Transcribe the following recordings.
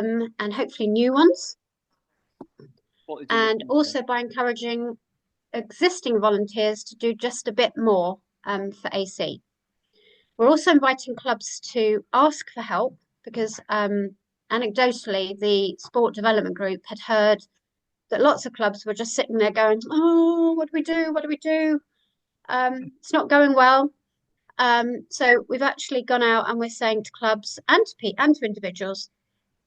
and hopefully new ones, What is it and looking for? also by encouraging existing volunteers to do just a bit more for AC. We're also inviting clubs to ask for help because anecdotally, the sport development group had heard that lots of clubs were just sitting there going, "Oh, what do we do? What do we do? It's not going well." So we've actually gone out and we're saying to clubs and to individuals,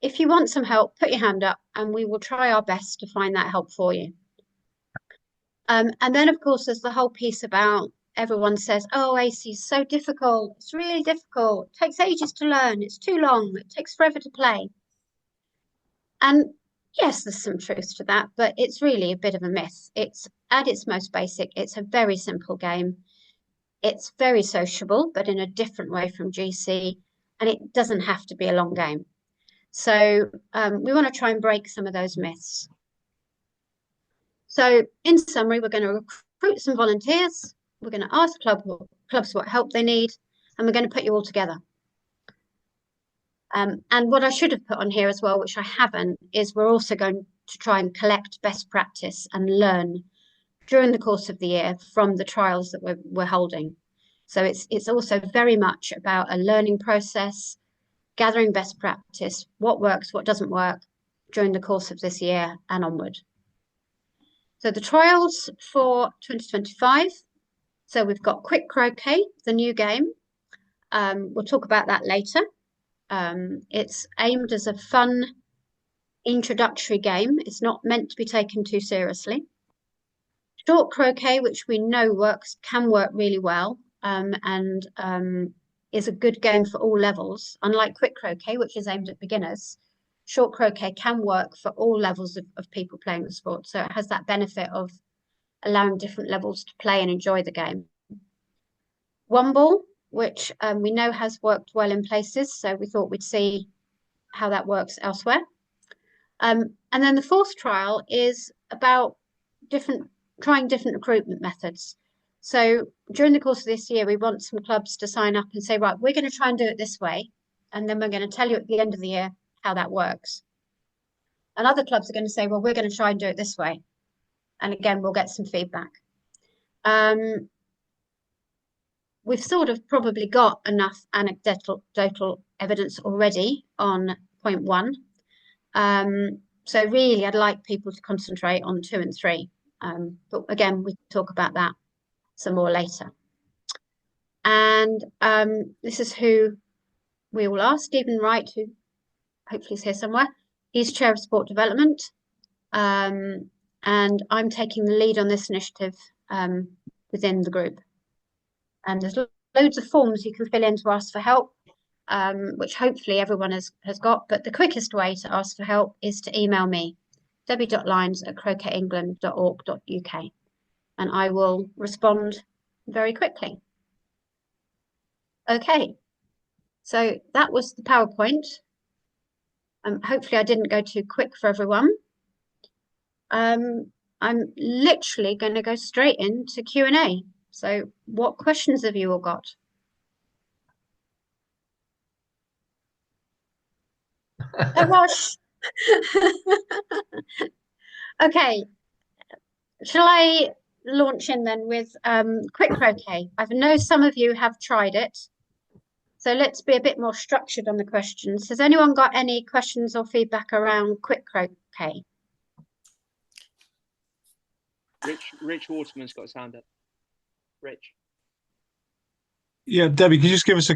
if you want some help, put your hand up, and we will try our best to find that help for you. And then, of course, there's the whole piece about everyone says, oh, AC is so difficult. It's really difficult. It takes ages to learn. It's too long. It takes forever to play. And yes, there's some truth to that, but it's really a bit of a myth. It's at its most basic, it's a very simple game. It's very sociable, but in a different way from GC, and it doesn't have to be a long game. So we want to try and break some of those myths. So in summary, we're going to recruit some volunteers. We're going to ask clubs what help they need, and we're going to put you all together. And what I should have put on here as well, which I haven't, is we're also going to try and collect best practice and learn during the course of the year from the trials that we're holding. So it's also very much about a learning process, gathering best practice, what works, what doesn't work during the course of this year and onward. So the trials for 2025. So we've got Quick Croquet, the new game. We'll talk about that later. It's aimed as a fun introductory game. It's not meant to be taken too seriously. Short croquet, which we know can work really well, and is a good game for all levels. Unlike quick croquet, which is aimed at beginners, short croquet can work for all levels of people playing the sport. So it has that benefit of allowing different levels to play and enjoy the game. One ball, which we know has worked well in places, so we thought we'd see how that works elsewhere. And then the fourth trial is about trying different recruitment methods. So during the course of this year, we want some clubs to sign up and say, right, we're going to try and do it this way. And then we're going to tell you at the end of the year how that works. And other clubs are going to say, well, we're going to try and do it this way. And again, we'll get some feedback. We've sort of probably got enough anecdotal evidence already on point one. So really, I'd like people to concentrate on 2 and 3. But again, we can talk about that some more later. And this is who we all are, Stephen Wright, who hopefully is here somewhere. He's Chair of Sport Development. And I'm taking the lead on this initiative within the group. And there's loads of forms you can fill in to ask for help, which hopefully everyone has got. But the quickest way to ask for help is to email me, debbie.lyons@croquetengland.org.uk, and I will respond very quickly. Okay, so that was the PowerPoint. Hopefully I didn't go too quick for everyone. I'm literally going to go straight into Q&A. So what questions have you all got? Oh, gosh. Okay, shall I launch in then with quick croquet? I know some of you have tried it, so let's be a bit more structured on the questions. Has anyone got any questions or feedback around quick croquet? Rich Waterman's got his hand up. Rich. Yeah, Debbie, could you just give us a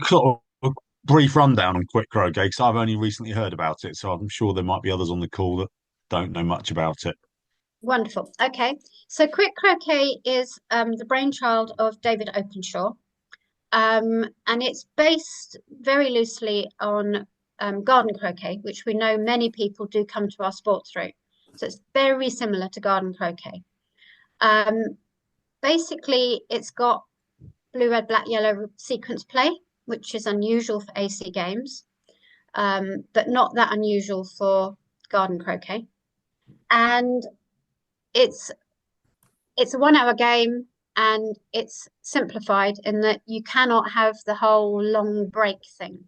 brief rundown on quick croquet? Because I've only recently heard about it, so I'm sure there might be others on the call that don't know much about it. Wonderful. Okay, so quick croquet is the brainchild of David Openshaw, and it's based very loosely on garden croquet, which we know many people do come to our sport through. So it's very similar to garden croquet. Basically, it's got blue, red, black, yellow sequence play, which is unusual for AC games, but not that unusual for garden croquet. And it's a 1 hour game, and it's simplified in that you cannot have the whole long break thing.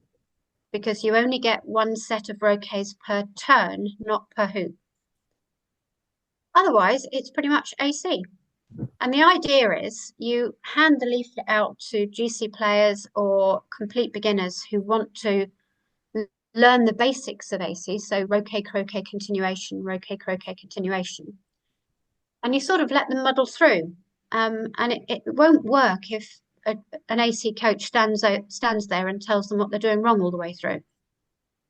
because you only get one set of roquets per turn, not per hoop. Otherwise, it's pretty much AC. And the idea is you hand the leaflet out to GC players or complete beginners who want to learn the basics of AC, so roquet, croquet, continuation, roquet, croquet, continuation. And you sort of let them muddle through. And it won't work if an AC coach stands there and tells them what they're doing wrong all the way through.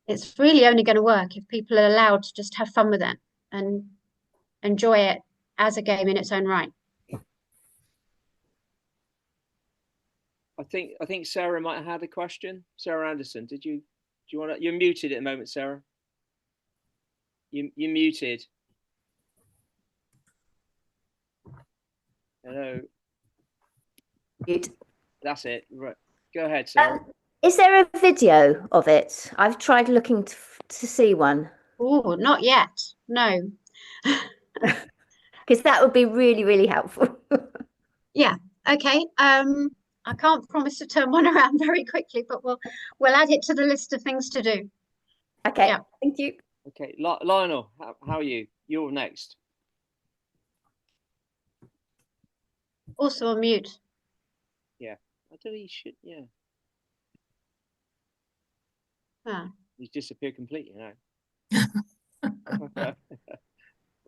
It's really only going to work if people are allowed to just have fun with it and enjoy it as a game in its own right. I think Sarah might have had a question. Sarah Anderson, do you want to? You're muted at the moment, Sarah. You're muted. Hello. Mute. That's it. Right. Go ahead, Sarah. Is there a video of it? I've tried looking to see one. Oh, not yet. No. Because that would be really, really helpful. Yeah. Okay. I can't promise to turn one around very quickly, but we'll add it to the list of things to do. Okay. Yeah. Thank you. Okay, Lionel, how are you? You're next. Also on mute. Yeah, I don't think he should. Yeah, Ah. he's disappeared completely now.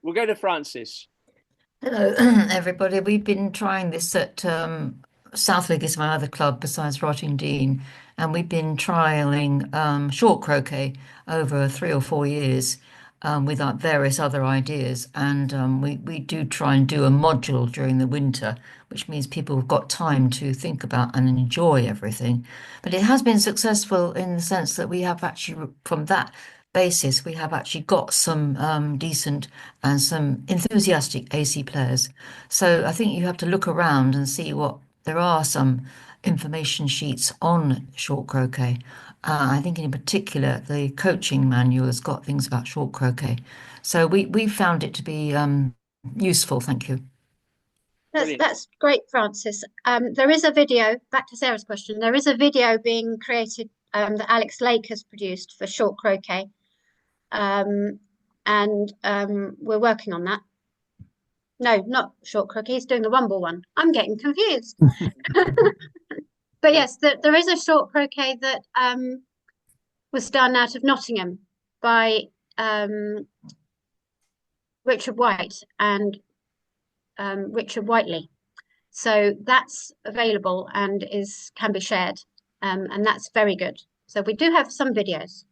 We'll go to Francis. Hello, everybody. We've been trying this at Southwick is my other club besides Rottingdean, and we've been trialing short croquet over 3 or 4 years with our various other ideas. And we do try and do a module during the winter, which means people have got time to think about and enjoy everything. But it has been successful in the sense that we have actually, from that basis, we have actually got some decent and some enthusiastic AC players. So I think you have to look around and see what there are some information sheets on short croquet. I think in particular the coaching manual has got things about short croquet. So we found it to be useful. Thank you. That's great, Francis. There is a video, back to Sarah's question, there is a video being created that Alex Lake has produced for short croquet. And we're working on that. No, not short croquet, he's doing the rumble one. I'm getting confused. But yes, there is a short croquet that was done out of Nottingham by Richard White and Richard Whiteley. So that's available and can be shared, and that's very good. So we do have some videos.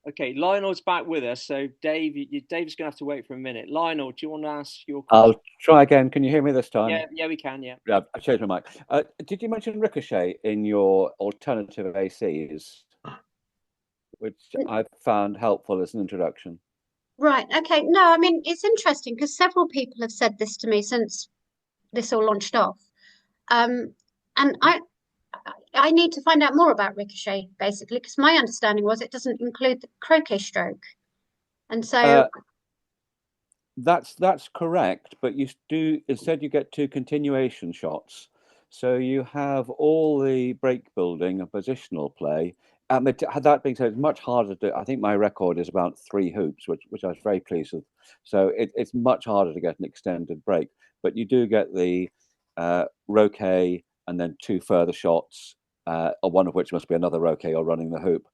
Okay, Lionel's back with us. So Dave's gonna have to wait for a minute. Lionel, do you want to ask your question? I'll try again. Can you hear me this time? Yeah, we can. Yeah. Yeah, I changed my mic. Did you mention ricochet in your alternative ACs, which I've found helpful as an introduction? Right. Okay. No, I mean, it's interesting because several people have said this to me since this all launched off. And I need to find out more about ricochet, basically, because my understanding was it doesn't include the croquet stroke. And so that's correct, but you do instead you get 2 continuation shots. So you have all the break building and positional play. But that being said, it's much harder to. I think my record is about 3 hoops, which I was very pleased with. So it's much harder to get an extended break, but you do get the roquet and then 2 further shots, one of which must be another roquet or running the hoop.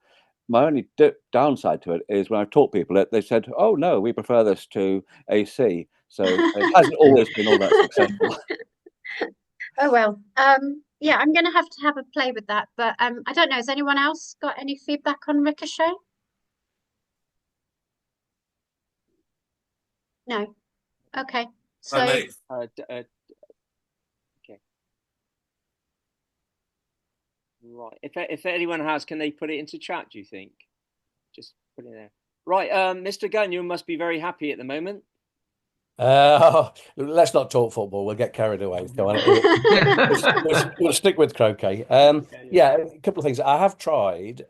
My only downside to it is when I've taught people it, they said, "Oh no, we prefer this to AC." So it hasn't always been all that successful. Oh well. Yeah, I'm going to have a play with that, but I don't know. Has anyone else got any feedback on ricochet? No. Okay. So Okay. Right. If anyone has, can they put it into chat? Do you think? Just put it there. Right. Mr. Gunn, you must be very happy at the moment. Let's not talk football. We'll get carried away. Go on. We'll stick with croquet. Yeah, a couple of things. I have tried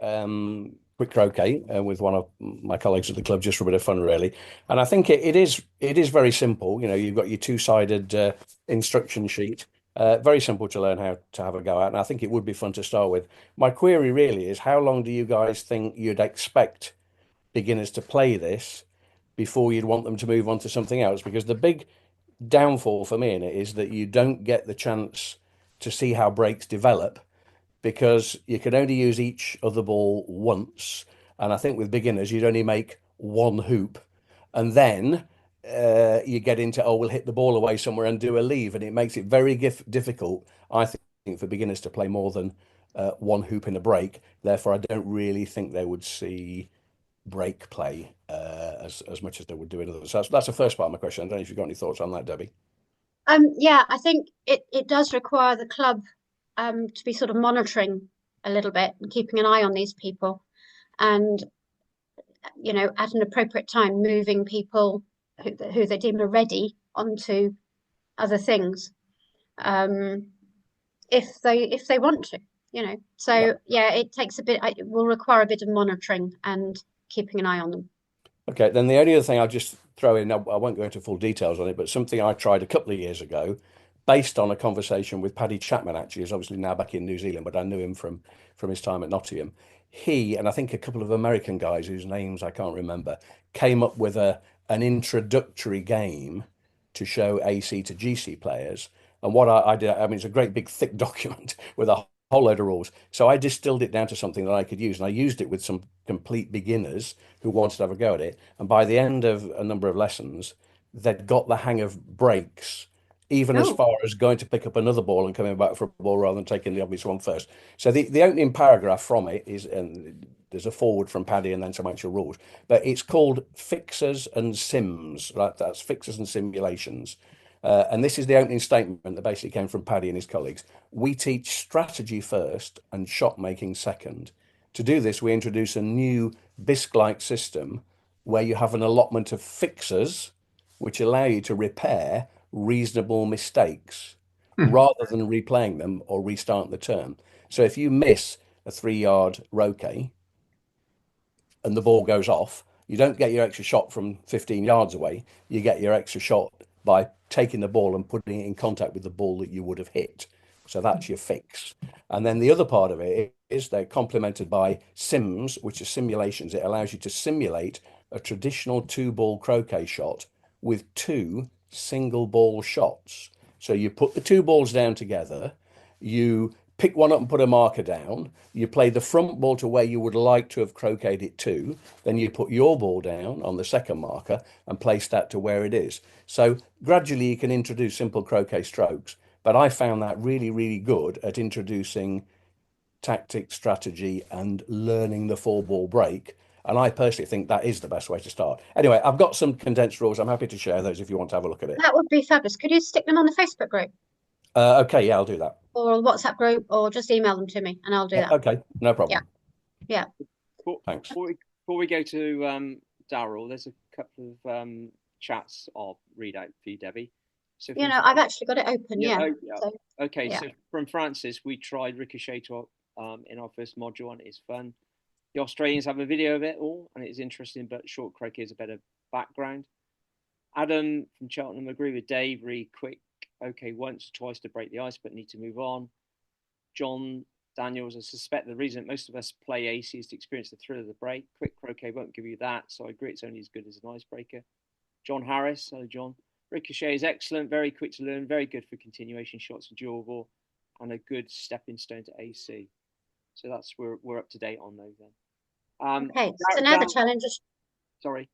quick croquet with one of my colleagues at the club just for a bit of fun, really. And I think it is very simple. You know, you've got your 2-sided instruction sheet. Very simple to learn how to have a go at, and I think it would be fun to start with. My query really is, how long do you guys think you'd expect beginners to play this before you'd want them to move on to something else? Because the big downfall for me in it is that you don't get the chance to see how breaks develop, because you can only use each other ball once. And I think with beginners, you'd only make one hoop. And then you get into, oh, we'll hit the ball away somewhere and do a leave. And it makes it very difficult, I think, for beginners to play more than one hoop in a break. Therefore, I don't really think they would see break play as much as they would do in others. So that's the first part of my question. I don't know if you've got any thoughts on that, Debbie. Yeah, I think it does require the club to be sort of monitoring a little bit and keeping an eye on these people, and at an appropriate time moving people who they deem are ready onto other things, if they want to, So yeah, it takes a bit. It will require a bit of monitoring and keeping an eye on them. Okay, then the only other thing I'll just throw in, I won't go into full details on it, but something I tried a couple of years ago, based on a conversation with Paddy Chapman, actually, who's obviously now back in New Zealand, but I knew him from his time at Nottingham. He and I think a couple of American guys whose names I can't remember came up with an introductory game to show AC to GC players. And what I did, I mean, it's a great big thick document with a whole load of rules. So I distilled it down to something that I could use, and I used it with some complete beginners who wanted to have a go at it. And by the end of a number of lessons, they'd got the hang of breaks, even as Oh, far as going to pick up another ball and coming back for a ball rather than taking the obvious one first. So the opening paragraph from it is, and there's a forward from Paddy and then some actual rules, but it's called Fixers and Sims, right? That's Fixers and Simulations. And this is the opening statement that basically came from Paddy and his colleagues. We teach strategy first and shot making second. To do this, we introduce a new BISC-like system where you have an allotment of fixers which allow you to repair reasonable mistakes rather than replaying them or restarting the turn. So if you miss a 3-yard roquet and the ball goes off, you don't get your extra shot from 15 yards away. You get your extra shot by taking the ball and putting it in contact with the ball that you would have hit. So that's your fix. And then the other part of it is they're complemented by sims, which are simulations. It allows you to simulate a traditional 2-ball croquet shot with 2 single ball shots. So you put the 2 balls down together, you pick one up and put a marker down, you play the front ball to where you would like to have croqueted it to, then you put your ball down on the second marker and place that to where it is. So gradually you can introduce simple croquet strokes, but I found that really, really good at introducing tactics, strategy, and learning the 4-ball break. And I personally think that is the best way to start. Anyway, I've got some condensed rules. I'm happy to share those if you want to have a look at it. that would be fabulous. Could you stick them on the Facebook group Okay, yeah, I'll do that. or a WhatsApp group, or just email them to me and I'll do Yeah, that. okay, no problem. Yeah. Thanks. Before we go to Daryl, there's a couple of chats I'll read out for you, Debbie. So I've actually got it open. Yeah. So, Okay, yeah. so from Francis, we tried Ricochet in our first module, and it's fun. The Australians have a video of it all, and it is interesting, but short croquet is a better background. Adam from Cheltenham, agree with Dave, really quick. Okay, once or twice to break the ice, but need to move on. John Daniels, I suspect the reason most of us play AC is to experience the thrill of the break. Quick croquet won't give you that, so I agree it's only as good as an icebreaker. John Harris, hello John. Ricochet is excellent, very quick to learn, very good for continuation shots and durable, and a good stepping stone to AC. So that's we're up to date on those then. Okay, so now the challenge is. Sorry,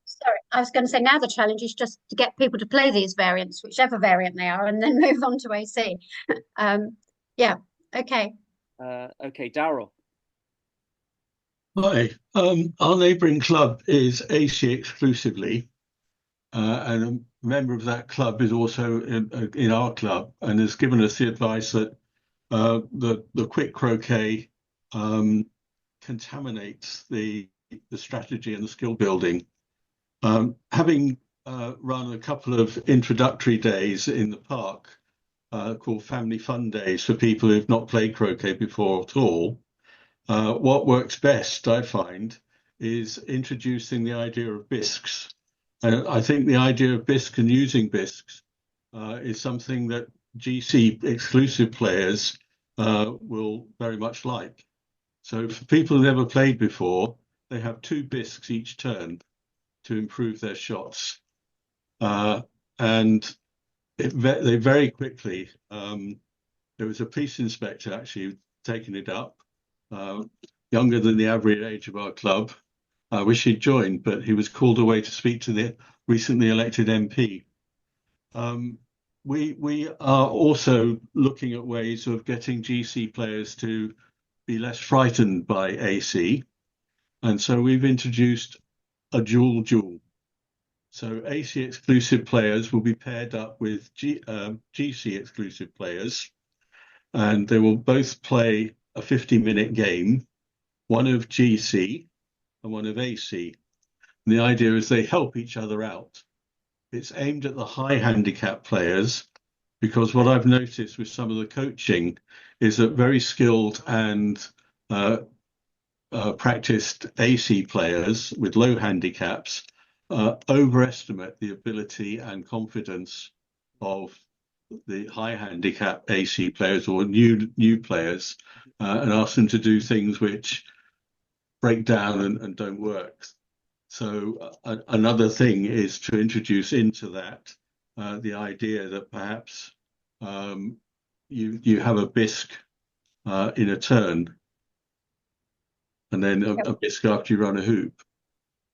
I was going to say now the challenge is just to get people to play these variants, whichever variant they are, and then move on to AC. Yeah. Okay. Okay, Daryl. Hi. Our neighbouring club is AC exclusively, and a member of that club is also in our club, and has given us the advice that the quick croquet contaminates the strategy and the skill building. Having run a couple of introductory days in the park called Family Fun Days for people who've not played croquet before at all, what works best, I find, is introducing the idea of bisques. I think the idea of bisque and using bisques is something that GC exclusive players will very much like. So for people who never played before, they have 2 bisques each turn to improve their shots. And they very quickly, there was a police inspector actually taking it up, younger than the average age of our club. I wish he'd joined, but he was called away to speak to the recently elected MP. We are also looking at ways of getting GC players to be less frightened by AC. And so we've introduced a dual. So AC exclusive players will be paired up with GC exclusive players, and they will both play a 50-minute game, one of GC and one of AC. And the idea is they help each other out. It's aimed at the high handicap players, because what I've noticed with some of the coaching is that very skilled and practiced AC players with low handicaps overestimate the ability and confidence of the high handicap AC players or new players, and ask them to do things which break down and don't work. So another thing is to introduce into that the idea that perhaps you have a bisque in a turn, and then a bisque after you run a hoop.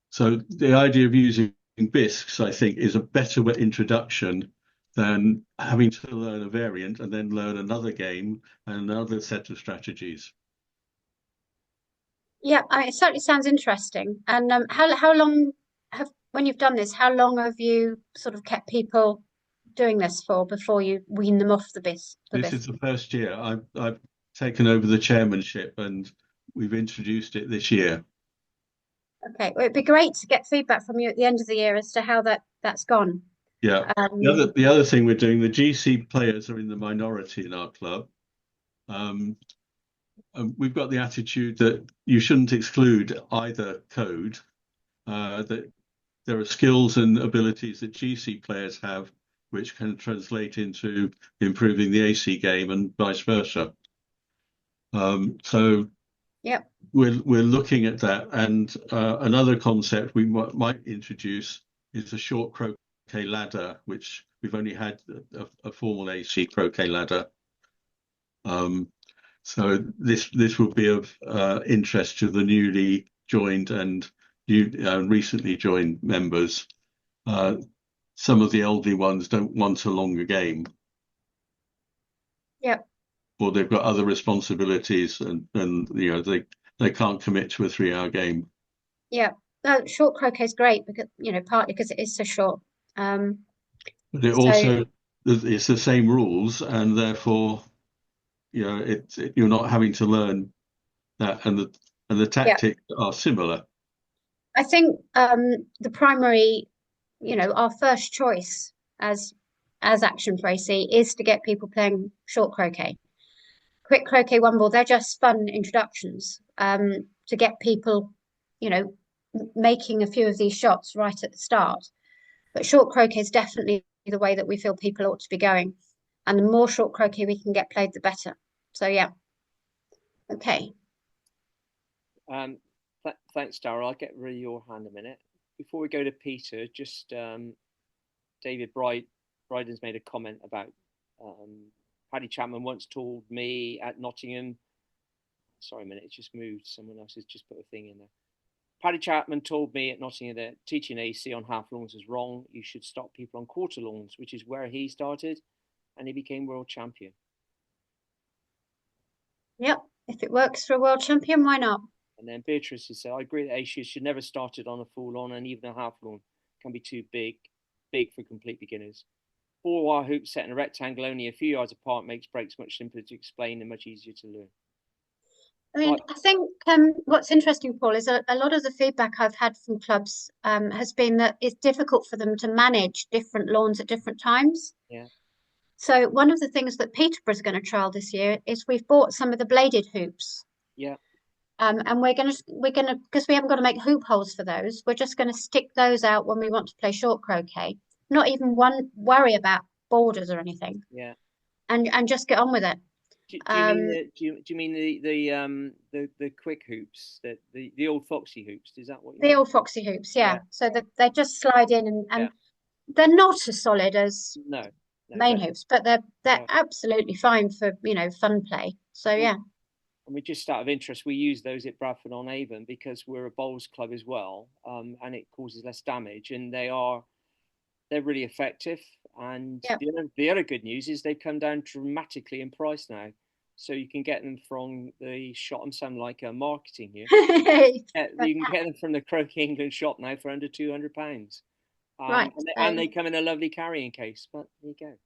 So the idea of using bisques, I think, is a better introduction than having to learn a variant and then learn another game and another set of strategies. Yeah, it certainly sounds interesting. And how long when you've done this, how long have you sort of kept people doing this for before you wean them off the bisque? This is the first year. I've taken over the chairmanship, and we've introduced it this year. Okay, well, it'd be great to get feedback from you at the end of the year as to how that's gone. Yeah. The other thing we're doing, the GC players are in the minority in our club. We've got the attitude that you shouldn't exclude either code, that there are skills and abilities that GC players have which can translate into improving the AC game and vice versa. So yep. We're looking at that, and another concept we might introduce is a short croquet ladder, which we've only had a formal AC croquet ladder. So this will be of interest to the newly joined and recently joined members. Some of the elderly ones don't want a longer game. Yep. Or they've got other responsibilities, and they can't commit to a 3-hour game. Yeah, no, short croquet is great because partly because it is so short. But it also it's the same rules, and therefore you're not having to learn that, and the tactics are similar. I think the primary, our first choice as Action for AC is to get people playing short croquet. Quick croquet, one ball, they're just fun introductions to get people, making a few of these shots right at the start. But short croquet is definitely the way that we feel people ought to be going. And the more short croquet we can get played, the better. So, yeah. Okay. Thanks, Darryl. I'll get rid of your hand a minute. Before we go to Peter, just David Bryden's made a comment about Paddy Chapman once told me at Nottingham. Sorry a minute, it just moved. Someone else has just put a thing in there. Paddy Chapman told me at Nottingham that teaching AC on half lawns is wrong. You should stop people on quarter lawns, which is where he started, and he became world champion. Yep, if it works for a world champion, why not? And then Beatrice has said, I agree that AC should never start it on a full lawn, and even a half lawn can be too big for complete beginners. 4-wire hoops set in a rectangle only a few yards apart makes breaks much simpler to explain and much easier to learn. I mean, I think what's interesting, Paul, is a lot of the feedback I've had from clubs has been that it's difficult for them to manage different lawns at different times. Yeah. So one of the things that Peterborough's going to trial this year is we've bought some of the bladed hoops. Yeah. And we're gonna because we haven't got to make hoop holes for those. We're just going to stick those out when we want to play short croquet. Not even worry about borders or anything. Yeah. and just get on with it. Do you mean do you mean the quick hoops, the old Foxy hoops? Is that what you The mean? old Foxy hoops, yeah. Yeah. So that they just slide in and Yeah. they're not as solid as No, main hoops, but they're yeah. absolutely fine for, fun play. So yeah. And we just out of interest, we use those at Bradford on Avon because we're a bowls club as well, and it causes less damage, and they're really effective. And Yep. the other good news is they've come down dramatically in price now, so you can get them from the shop. I'm sounding like marketing here. Yeah, you can get them from the Croquet England shop now for under £200. Right. And they come in a lovely carrying case. But there you go.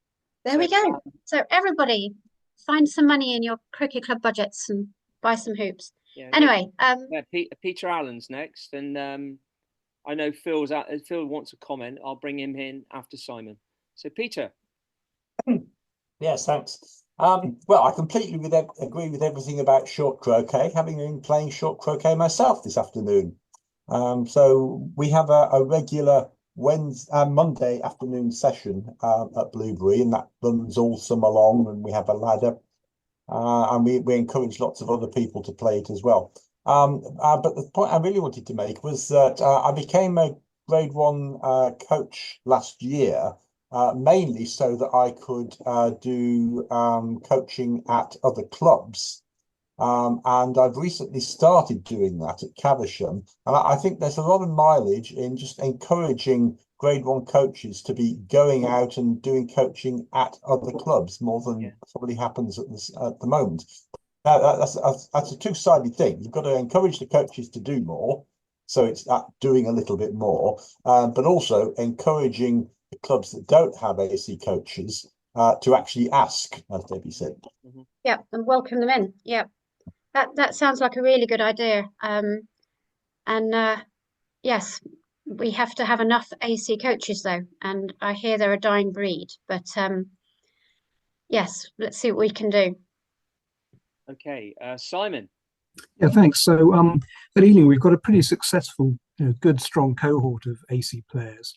There we go. So everybody, find some money in your cricket club budgets and buy some hoops. Yeah, Anyway, Peter Allen's next, and I know Phil's out. Phil wants a comment. I'll bring him in after Simon. So Peter. Yes, thanks. Well, I completely agree with everything about short croquet, having been playing short croquet myself this afternoon. So we have a regular Monday afternoon session at Blueberry, and that runs all summer long, and we have a ladder, and we encourage lots of other people to play it as well. But the point I really wanted to make was that I became a Grade 1 coach last year, mainly so that I could do coaching at other clubs. And I've recently started doing that at Caversham. And I think there's a lot of mileage in just encouraging Grade 1 coaches to be going out and doing coaching at other clubs more than probably happens at the moment. That's a two-sided thing. You've got to encourage the coaches to do more, so it's doing a little bit more, but also encouraging the clubs that don't have AC coaches to actually ask, as Debbie said. Yeah, and welcome them in. Yeah, that sounds like a really good idea. Yes, we have to have enough AC coaches though, and I hear they're a dying breed. But yes, let's see what we can do. Okay, Simon. Yeah, thanks. So at Ealing, we've got a pretty successful, good, strong cohort of AC players.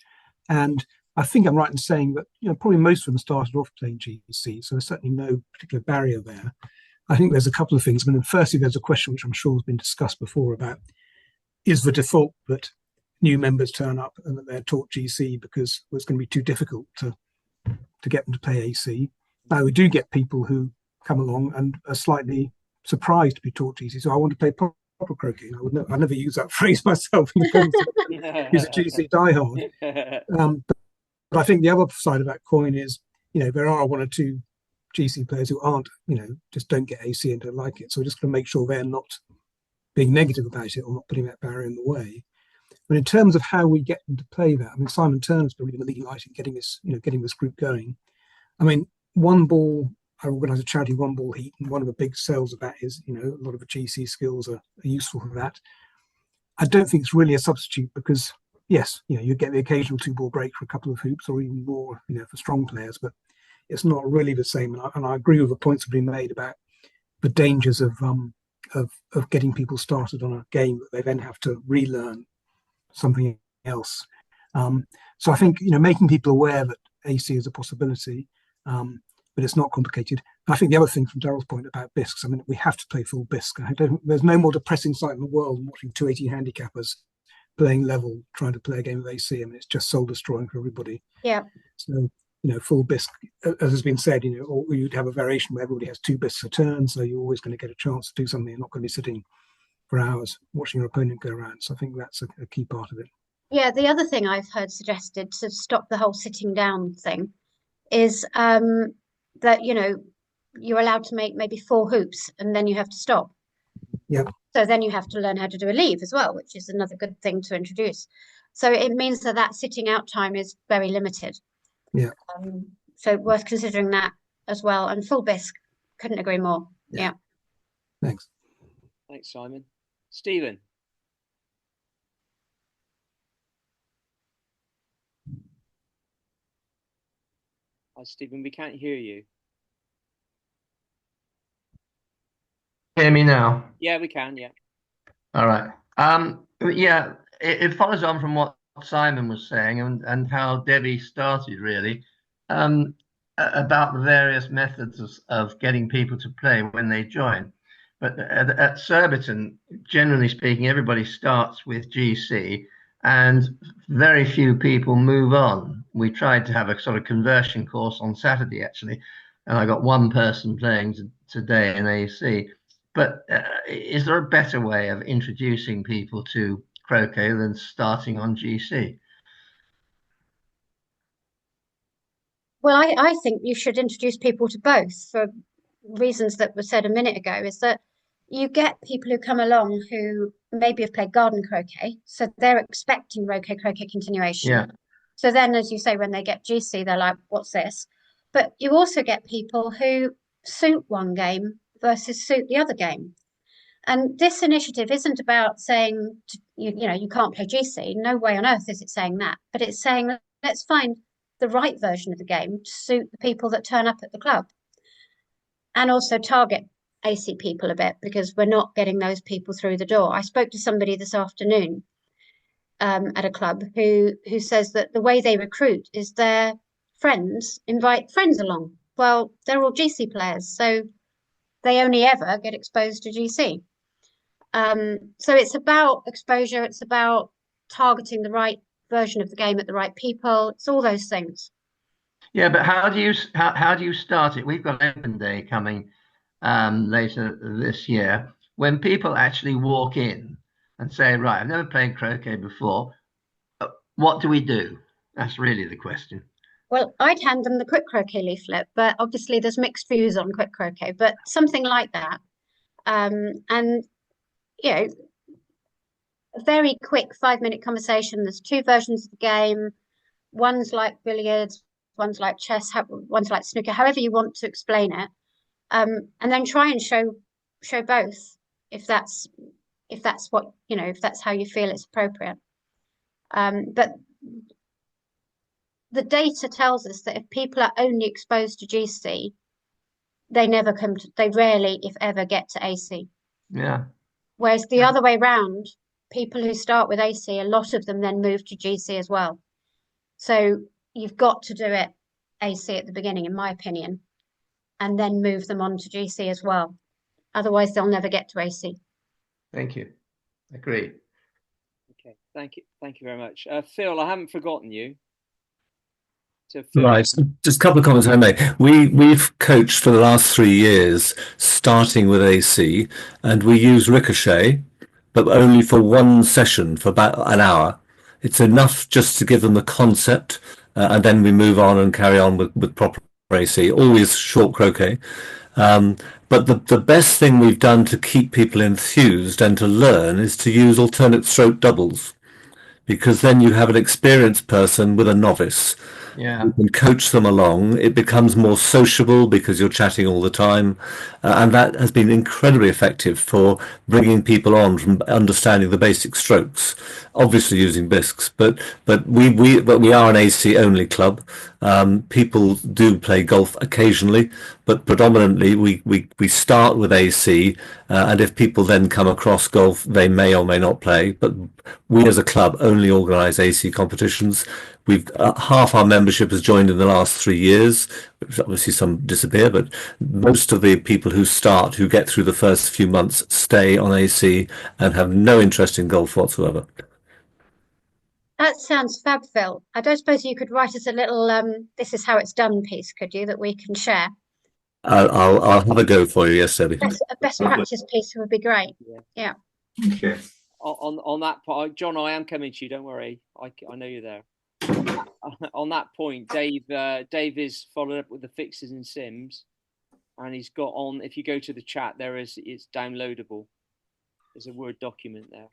And I think I'm right in saying that, probably most of them started off playing GC, so there's certainly no particular barrier there. I think there's a couple of things. I mean, firstly, there's a question which I'm sure has been discussed before about, is the default that new members turn up and that they're taught GC because it's going to be too difficult to get them to play AC? Now, we do get people who come along and are slightly surprised to be taught GC. So I want to play proper croquet. I never use that phrase myself in the concept. He's a GC diehard. But I think the other side of that coin is, there are one or two GC players who aren't, just don't get AC and don't like it. So we're just going to make sure they're not being negative about it or not putting that barrier in the way. But in terms of how we get them to play that, I mean, Simon Turner's been really the leading light in getting this group going. I mean, I organise a charity one ball heat, and one of the big sales of that is, a lot of the GC skills are useful for that. I don't think it's really a substitute because, yes, you get the occasional 2-ball break for a couple of hoops or even more, for strong players, but it's not really the same. And I agree with the points that have been made about the dangers of getting people started on a game that they then have to relearn something else. So I think, making people aware that AC is a possibility, but it's not complicated. And I think the other thing from Daryl's point about bisques, I mean, we have to play full bisque. There's no more depressing sight in the world than watching 280 handicappers playing level, trying to play a game of AC. I mean, it's just soul destroying for everybody. Yeah. So, full bisque, as has been said, or you'd have a variation where everybody has 2 bisques a turn, so you're always going to get a chance to do something. You're not going to be sitting for hours watching your opponent go around. So I think that's a key part of it. Yeah, the other thing I've heard suggested to stop the whole sitting down thing is that, you're allowed to make maybe 4 hoops and then you have to stop. Yeah. So then you have to learn how to do a leave as well, which is another good thing to introduce. So it means that sitting out time is very limited. Yeah. So worth considering that as well. And full bisque, couldn't agree more. Yeah. Thanks. Thanks, Simon. Stephen. Hi, Stephen, we can't hear you. Hear me now? Yeah, we can, yeah. All right. Yeah, it follows on from what Simon was saying and how Debbie started, really. about the various methods of getting people to play when they join. But at Surbiton, generally speaking, everybody starts with GC and very few people move on. We tried to have a sort of conversion course on Saturday, actually, and I got one person playing today in AC. But is there a better way of introducing people to croquet than starting on GC? Well, I think you should introduce people to both for reasons that were said a minute ago, is that you get people who come along who maybe have played garden croquet, so they're expecting croquet continuation. Yeah. So then, as you say, when they get GC, they're like, what's this? But you also get people who suit one game versus suit the other game. And this initiative isn't about saying, you can't play GC. No way on earth is it saying that. But it's saying, let's find the right version of the game to suit the people that turn up at the club. And also target AC people a bit, because we're not getting those people through the door. I spoke to somebody this afternoon at a club who says that the way they recruit is their friends invite friends along. Well, they're all GC players, so they only ever get exposed to GC. So it's about exposure. It's about targeting the right version of the game at the right people. It's all those things. Yeah, but how do you start it? We've got Open Day coming later this year, when people actually walk in and say, right, I've never played croquet before. What do we do? That's really the question. Well, I'd hand them the quick croquet leaflet, but obviously there's mixed views on quick croquet, but something like that. And, a very quick 5-minute conversation. There's 2 versions of the game. One's like billiards, one's like chess, one's like snooker, however you want to explain it. And then try and show both if that's what, if that's how you feel it's appropriate. But the data tells us that if people are only exposed to GC, they rarely, if ever, get to AC. Yeah. Whereas the other way round, people who start with AC, a lot of them then move to GC as well. So you've got to do it AC at the beginning, in my opinion, and then move them on to GC as well. Otherwise, they'll never get to AC. Thank you. Agreed. Okay, thank you very much. Phil, I haven't forgotten you. So Phil. Right, just a couple of comments I made. We've coached for the last 3 years, starting with AC, and we use Ricochet, but only for one session for about an hour. It's enough just to give them the concept, and then we move on and carry on with proper AC, always short croquet. But the best thing we've done to keep people enthused and to learn is to use alternate stroke doubles, because then you have an experienced person with a novice. Yeah. You can coach them along. It becomes more sociable because you're chatting all the time. And that has been incredibly effective for bringing people on from understanding the basic strokes, obviously using bisques. But we are an AC only club. People do play golf occasionally, but predominantly we start with AC. And if people then come across golf, they may or may not play. But we as a club only organise AC competitions. We've half our membership has joined in the last 3 years. Obviously, some disappear, but most of the people who start, who get through the first few months, stay on AC and have no interest in golf whatsoever. That sounds fab, Phil. I don't suppose you could write us a little "this is how it's done" piece, could you, that we can share? I'll have a go for you, yes, Debbie. A best practice piece would be great. Yeah. Okay. On that part, John, I am coming to you. Don't worry. I know you're there. On that point, Dave is followed up with the fixes and sims, and he's got on. If you go to the chat, it's downloadable. There's a Word document there,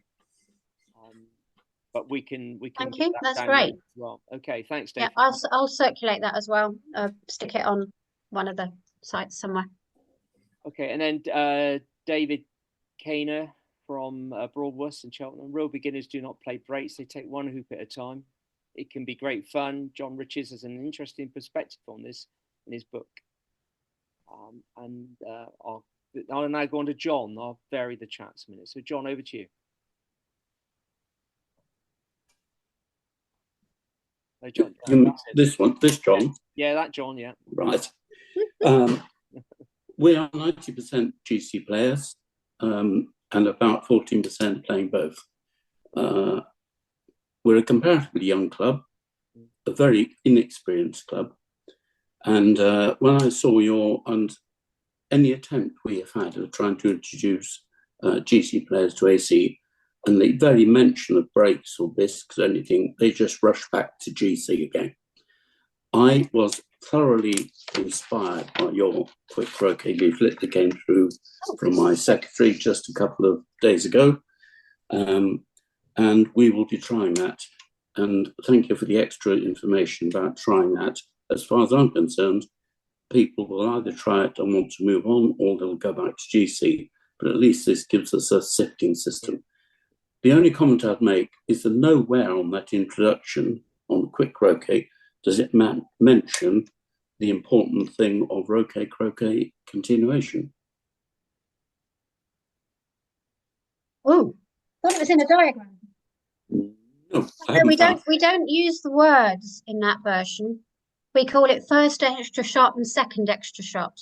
but we can. Thank you. That's great. As well, okay. Thanks, Dave. Yeah, I'll circulate that as well. Stick it on one of the sites somewhere. Okay, and then David Kaner from Broadwest and Cheltenham. Real beginners do not play breaks; they take one hoop at a time. It can be great fun. John Richards has an interesting perspective on this in his book. I'll now go on to John. I'll vary the chats a minute. So, John, over to you. John, this John. Yeah, that John. Yeah. Right. We are 90% GC players and about 14% playing both. We're a comparatively young club, a very inexperienced club. And when I saw any attempt we have had of trying to introduce GC players to AC, and the very mention of breaks or bisques or anything, they just rush back to GC again. I was thoroughly inspired by your quick croquet leaflet that came through from my secretary just a couple of days ago. And we will be trying that. And thank you for the extra information about trying that. As far as I'm concerned, people will either try it and want to move on, or they'll go back to GC. But at least this gives us a sifting system. The only comment I'd make is that nowhere on that introduction on quick croquet does it mention the important thing of roquet croquet continuation. Oh, thought it was in a diagram. No, we don't use the words in that version. We call it first extra shot and second extra shot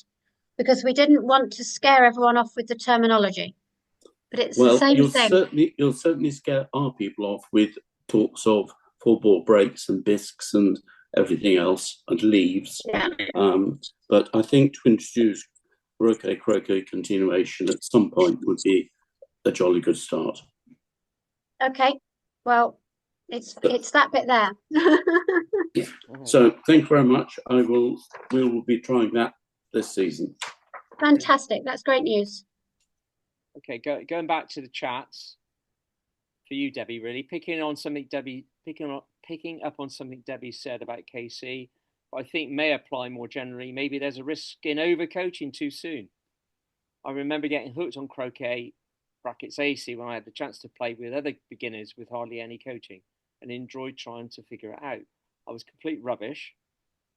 because we didn't want to scare everyone off with the terminology. But it's the same thing. You'll certainly scare our people off with talks of 4-ball breaks and bisques and everything else and leaves. Yeah. But I think to introduce roquet croquet continuation at some point would be a jolly good start. Okay. Well, it's that bit there. Yeah. So thank you very much. We will be trying that this season. Fantastic. That's great news. Okay, going back to the chats for you, Debbie. Really picking up on something Debbie said about KC, but I think may apply more generally. Maybe there's a risk in overcoaching too soon. I remember getting hooked on croquet brackets AC when I had the chance to play with other beginners with hardly any coaching, and enjoyed trying to figure it out. I was complete rubbish,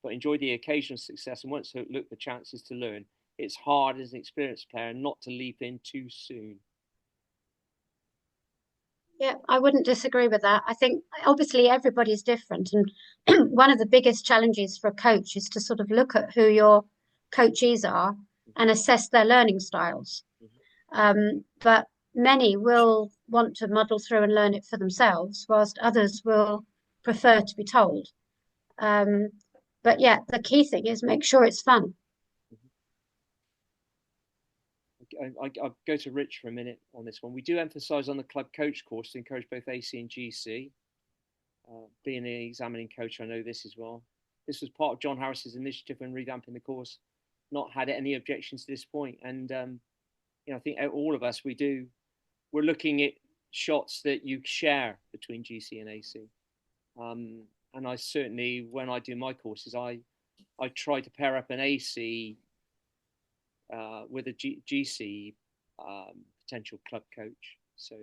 but enjoyed the occasional success, and once looked for chances to learn. It's hard as an experienced player not to leap in too soon. Yeah, I wouldn't disagree with that. I think obviously everybody's different, and one of the biggest challenges for a coach is to sort of look at who your coachees are and assess their learning styles. But many will want to muddle through and learn it for themselves, whilst others will prefer to be told. But yeah, the key thing is make sure it's fun. I'll go to Rich for a minute on this one. We do emphasise on the club coach course to encourage both AC and GC. Being an examining coach, I know this as well. This was part of John Harris's initiative when revamping the course. Not had any objections to this point, and I think all of us we're looking at shots that you share between GC and AC. And I certainly, when I do my courses, I try to pair up an AC with a GC potential club coach. So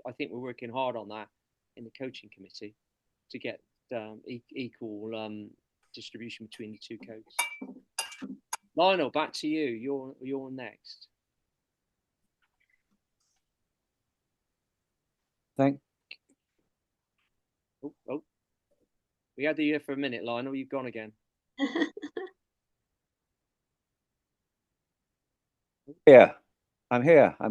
I think we're working hard on that in the coaching committee to get equal distribution between the two coaches. Lionel, back to you. You're next. Oh. We had you here for a minute, Lionel. You've gone again. Yeah, I'm here. So,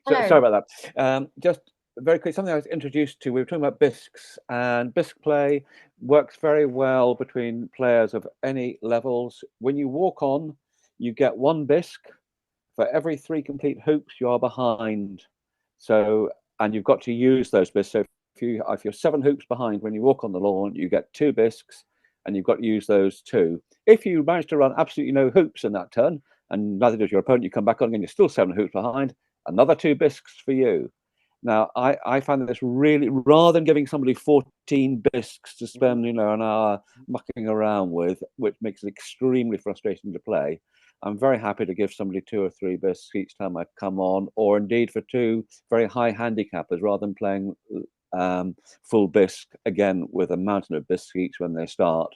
Hello. sorry about that. Just very quick, something I was introduced to. We were talking about bisques, and bisque play works very well between players of any levels. When you walk on, you get one bisque for every 3 complete hoops you are behind. So, and you've got to use those bisques. So if you're 7 hoops behind when you walk on the lawn, you get 2 bisques, and you've got to use those 2. If you manage to run absolutely no hoops in that turn, and neither does your opponent, you come back on and you're still 7 hoops behind, another 2 bisques for you. Now, I find this really, rather than giving somebody 14 bisques to spend, an hour mucking around with, which makes it extremely frustrating to play, I'm very happy to give somebody 2 or 3 bisques each time I come on, or indeed for 2 very high handicappers, rather than playing full bisque, again, with a mountain of bisques each when they start.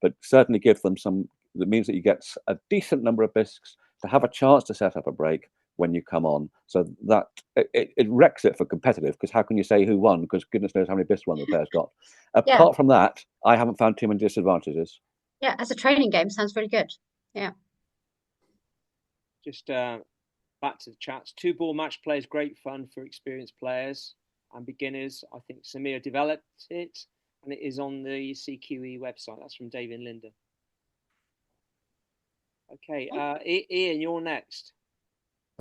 But certainly give them some, that means that you get a decent number of bisques to have a chance to set up a break when you come on. So that it wrecks it for competitive, because how can you say who won? Because goodness knows how many bisques one the player's got. Apart from that, I haven't found too many disadvantages. Yeah, as a training game, sounds really good. Yeah. Just back to the chats. 2-ball match play is great fun for experienced players and beginners. I think Samir developed it, and it is on the CQE website. That's from David Linder. Okay, Ian, you're next.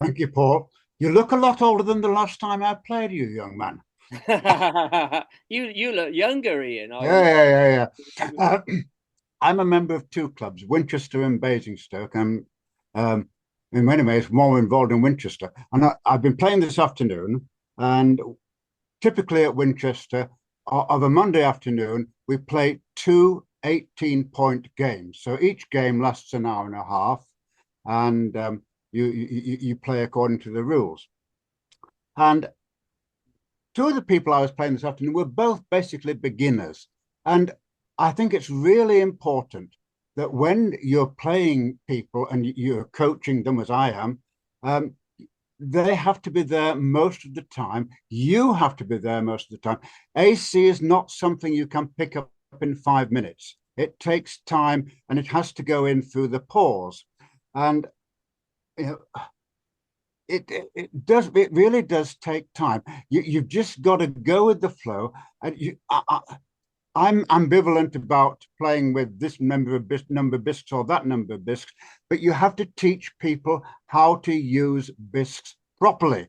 Thank you, Paul. You look a lot older than the last time I played you, young man. You look younger, Ian. Yeah. I'm a member of 2 clubs, Winchester and Basingstoke, and in many ways more involved in Winchester. And I've been playing this afternoon, and typically at Winchester, of a Monday afternoon, we play 2 18-point games. So each game lasts an hour and a half, and you play according to the rules. And 2 of the people I was playing this afternoon were both basically beginners. And I think it's really important that when you're playing people and you're coaching them, as I am, they have to be there most of the time. You have to be there most of the time. AC is not something you can pick up in 5 minutes. It takes time, and it has to go in through the pores. And it really does take time. You've just got to go with the flow. And I'm ambivalent about playing with this number of bisques or that number of bisques, but you have to teach people how to use bisques properly,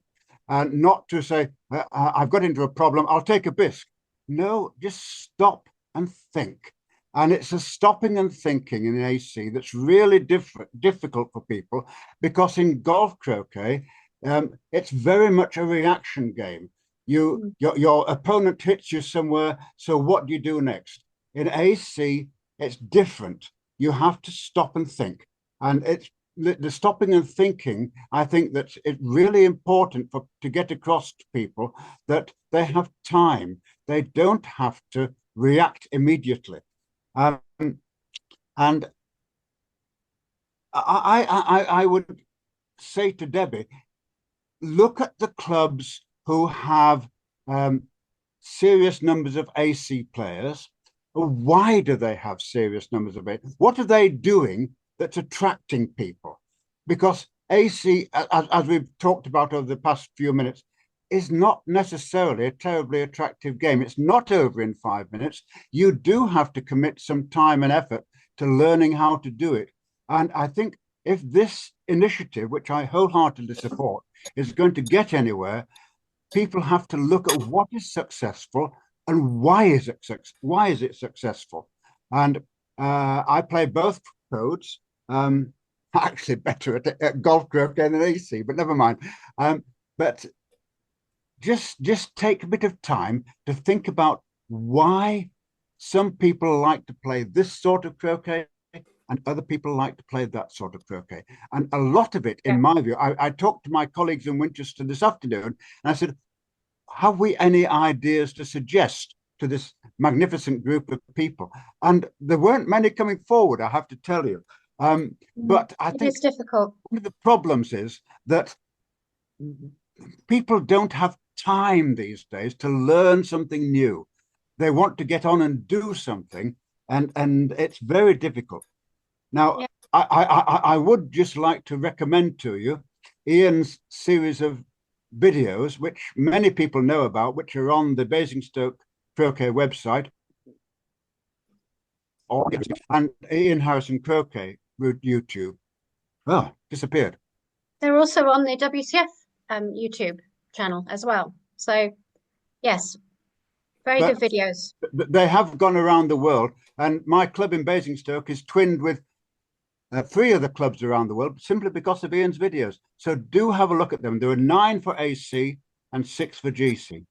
and not to say, I've got into a problem, I'll take a bisque. No, just stop and think. And it's a stopping and thinking in AC that's really difficult for people, because in golf croquet, it's very much a reaction game. Your opponent hits you somewhere, so what do you do next? In AC, it's different. You have to stop and think. And it's the stopping and thinking, I think that it's really important to get across to people that they have time. They don't have to react immediately. And I would say to Debbie, look at the clubs who have serious numbers of AC players. Why do they have serious numbers of AC? What are they doing that's attracting people? Because AC, as we've talked about over the past few minutes, is not necessarily a terribly attractive game. It's not over in 5 minutes. You do have to commit some time and effort to learning how to do it. And I think if this initiative, which I wholeheartedly support, is going to get anywhere, people have to look at what is successful and why is it successful. And I play both codes. Actually better at golf croquet than AC, but never mind. But just take a bit of time to think about why some people like to play this sort of croquet and other people like to play that sort of croquet. And a lot of it, in my view, I talked to my colleagues in Winchester this afternoon, and I said, have we any ideas to suggest to this magnificent group of people? And there weren't many coming forward, I have to tell you. But I think it's difficult. One of the problems is that people don't have time these days to learn something new. They want to get on and do something, and it's very difficult. Now, I would just like to recommend to you Ian's series of videos, which many people know about, which are on the Basingstoke Croquet website, and Ian Harrison Croquet YouTube. Oh, disappeared. They're also on the WCF YouTube channel as well. So, yes, very good videos. They have gone around the world, and my club in Basingstoke is twinned with 3 other clubs around the world simply because of Ian's videos. So do have a look at them. There are 9 for AC and 6 for GC.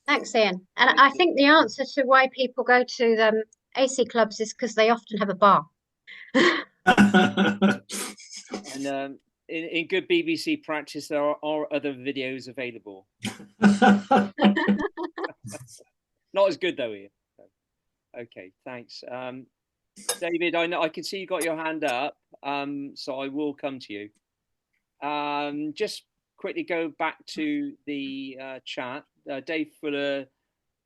Thanks, Ian. And I think the answer to why people go to the AC clubs is because they often have a bar. And in good BBC practice, there are other videos available. Not as good though, Ian. Okay, thanks. David, I can see you got your hand up, so I will come to you. Just quickly go back to the chat. Dave Fuller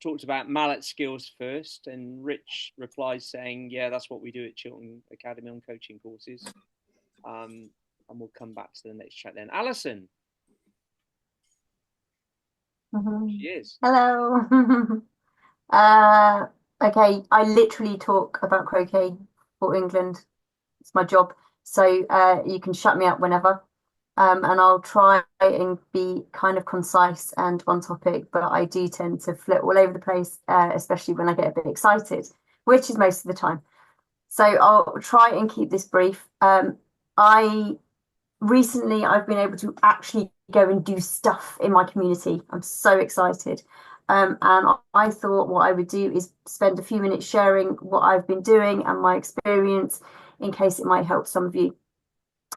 talked about mallet skills first, and Rich replies saying, yeah, that's what we do at Chiltern Academy on coaching courses. And we'll come back to the next chat then. Alison. She is. Hello. Okay, I literally talk about croquet for England. It's my job. So you can shut me up whenever. And I'll try and be kind of concise and on topic, but I do tend to flit all over the place, especially when I get a bit excited, which is most of the time. So I'll try and keep this brief. Recently I've been able to actually go and do stuff in my community. I'm so excited. And I thought what I would do is spend a few minutes sharing what I've been doing and my experience in case it might help some of you.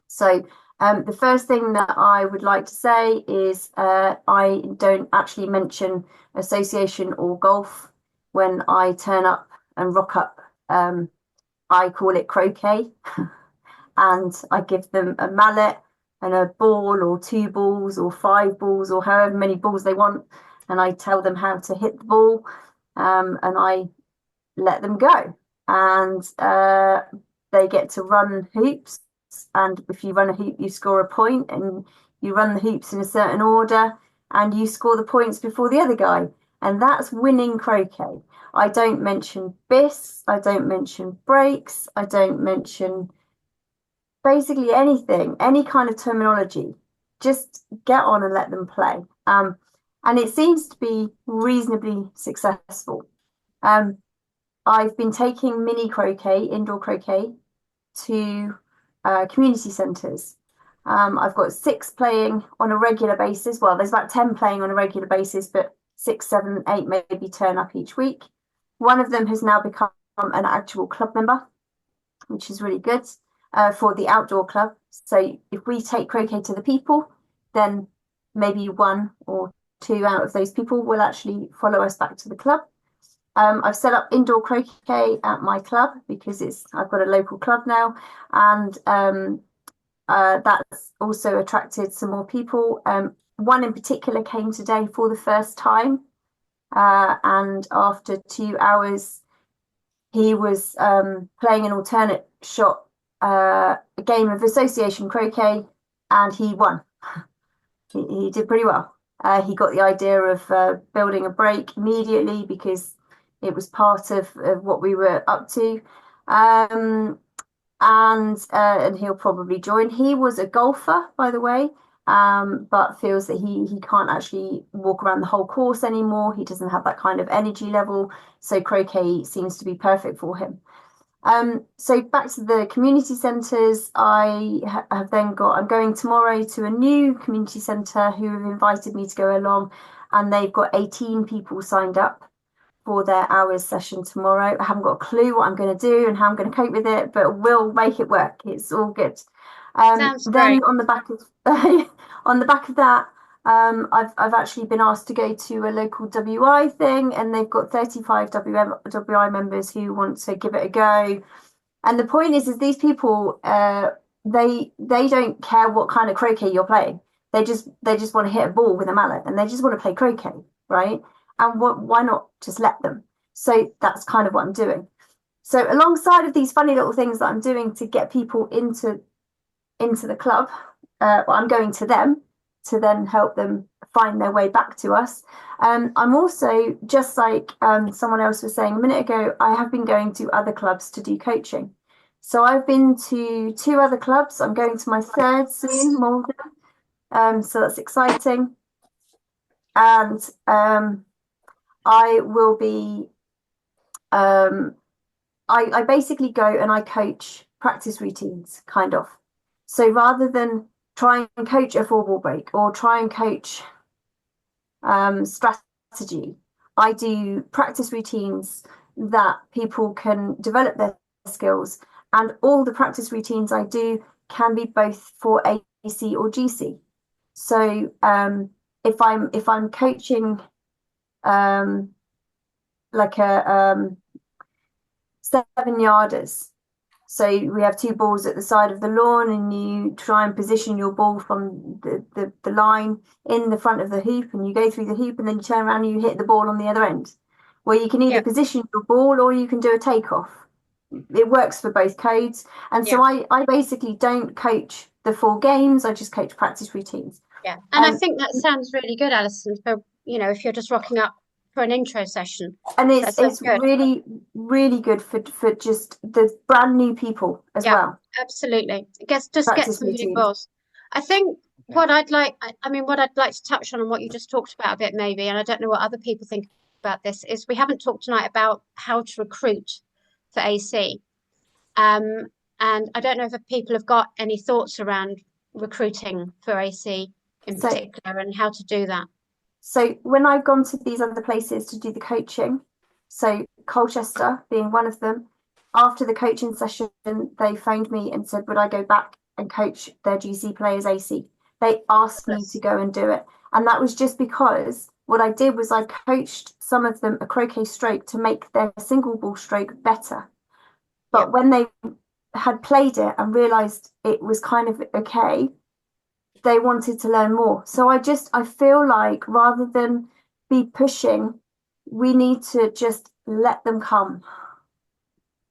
So the first thing that I would like to say is I don't actually mention association or golf when I turn up and rock up. I call it croquet. And I give them a mallet and a ball or 2 balls or 5 balls or however many balls they want. And I tell them how to hit the ball and I let them go. And they get to run hoops. And if you run a hoop, you score a point, and you run the hoops in a certain order and you score the points before the other guy. And that's winning croquet. I don't mention bisques. I don't mention breaks. I don't mention basically anything, any kind of terminology. Just get on and let them play. And it seems to be reasonably successful. I've been taking mini croquet, indoor croquet, to community centres. I've got 6 playing on a regular basis. Well, there's about 10 playing on a regular basis, but 6, 7, 8 maybe turn up each week. One of them has now become an actual club member, which is really good. For the outdoor club. So if we take croquet to the people, then maybe 1 or 2 out of those people will actually follow us back to the club. I've set up indoor croquet at my club because I've got a local club now, and that's also attracted some more people. One in particular came today for the first time, and after 2 hours, he was playing an alternate shot, a game of Association Croquet, and he won. He did pretty well. He got the idea of building a break immediately because it was part of what we were up to. And he'll probably join. He was a golfer, by the way, but feels that he can't actually walk around the whole course anymore. He doesn't have that kind of energy level, so croquet seems to be perfect for him. So back to the community centres, I'm going tomorrow to a new community centre who have invited me to go along, and they've got 18 people signed up for their hours session tomorrow. I haven't got a clue what I'm going to do and how I'm going to cope with it, but we'll make it work. It's all good. Sounds then great. on the back of that, I've actually been asked to go to a local WI thing, and they've got 35 WI members who want to give it a go. And the point is these people, they don't care what kind of croquet you're playing. They just want to hit a ball with a mallet, and they just want to play croquet, right? And why not just let them? So that's kind of what I'm doing. So alongside of these funny little things that I'm doing to get people into the club, I'm going to them to then help them find their way back to us. I'm also, just like someone else was saying a minute ago, I have been going to other clubs to do coaching. So I've been to 2 other clubs. I'm going to my 3rd soon, Malden. So that's exciting. And I will be, I basically go and I coach practice routines, kind of. So rather than try and coach a 4-ball break or try and coach strategy, I do practice routines that people can develop their skills. And all the practice routines I do can be both for AC or GC. So if I'm coaching like a 7-yarders, so we have 2 balls at the side of the lawn, and you try and position your ball from the line in the front of the hoop, and you go through the hoop, and then you turn around and you hit the ball on the other end. where you can either Yeah. position your ball or you can do a takeoff. It works for both codes. And so I basically don't coach the full games, I just coach practice routines. Yeah, and I think that sounds really good, Alison, for, you know, if you're just rocking up for an intro session. And That sounds it's good. really, really good for just the brand new people as well. Absolutely. It just gets Practice them new routines. balls. I think what I'd like, I mean, what I'd like to touch on and what you just talked about a bit maybe, and I don't know what other people think about this, is we haven't talked tonight about how to recruit for AC. And I don't know if people have got any thoughts around recruiting for AC in particular and how to do that. So when I've gone to these other places to do the coaching, so Colchester being one of them, after the coaching session, they phoned me and said, would I go back and coach their GC players AC? They asked me to go and do it. And that was just because what I did was I coached some of them a croquet stroke to make their single ball stroke better. But when they had played it and realized it was kind of okay, they wanted to learn more. So I feel like rather than be pushing, we need to just let them come.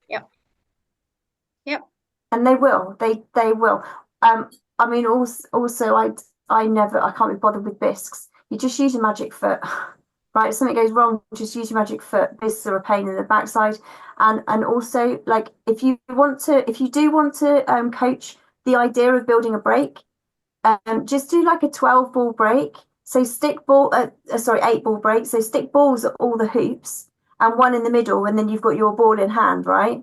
Yep. And they will. They will. I mean, also I can't be bothered with bisques. You just use your magic foot. Right, if something goes wrong, just use your magic foot. Bisques are a pain in the backside. And also, like, if you do want to coach the idea of building a break, just do like a 12 ball break. So 8 ball break. So stick balls at all the hoops and one in the middle, and then you've got your ball in hand, right?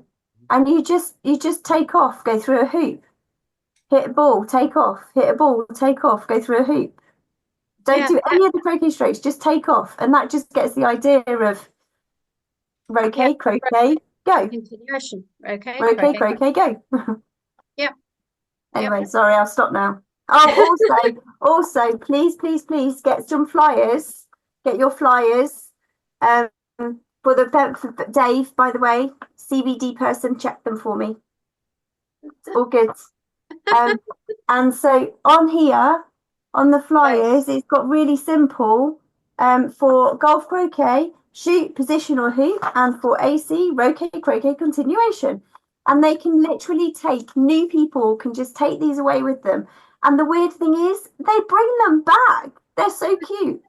And you just take off, go through a hoop, hit a ball, take off, hit a ball, take off, go through a hoop. Don't do any of the croquet strokes, just take off. And that just gets the idea of croquet, go. Continuation. Croquet, go. Yep. Anyway, sorry, I'll stop now. Oh, also, please get some flyers. Get your flyers. For Dave, by the way, CBD person, check them for me. All good. And so on here, on the flyers, it's got really simple. For golf croquet, shoot, position or hoop, and for AC, roquet, croquet, continuation. And they can literally new people can just take these away with them. And the weird thing is, they bring them back. They're so cute.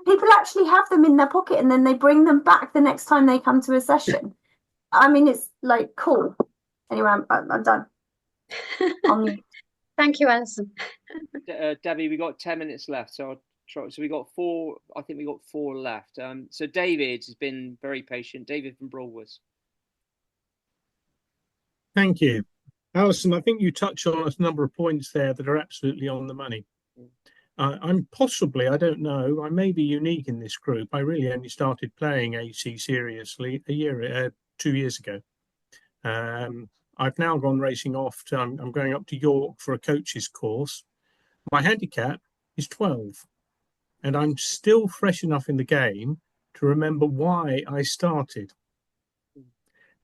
People actually have them in their pocket and then they bring them back the next time they come to a session. I mean, it's like cool. Anyway, I'm done. Thank you, Alison. Debbie, we got 10 minutes left, so I'll try. So we got 4. I think we got 4 left. So David has been very patient. David from Broadwood. Thank you, Alison. I think you touch on a number of points there that are absolutely on the money. I'm possibly, I don't know, I may be unique in this group. I really only started playing AC seriously 2 years ago. I've now gone racing off. I'm going up to York for a coach's course. My handicap is 12, and I'm still fresh enough in the game to remember why I started.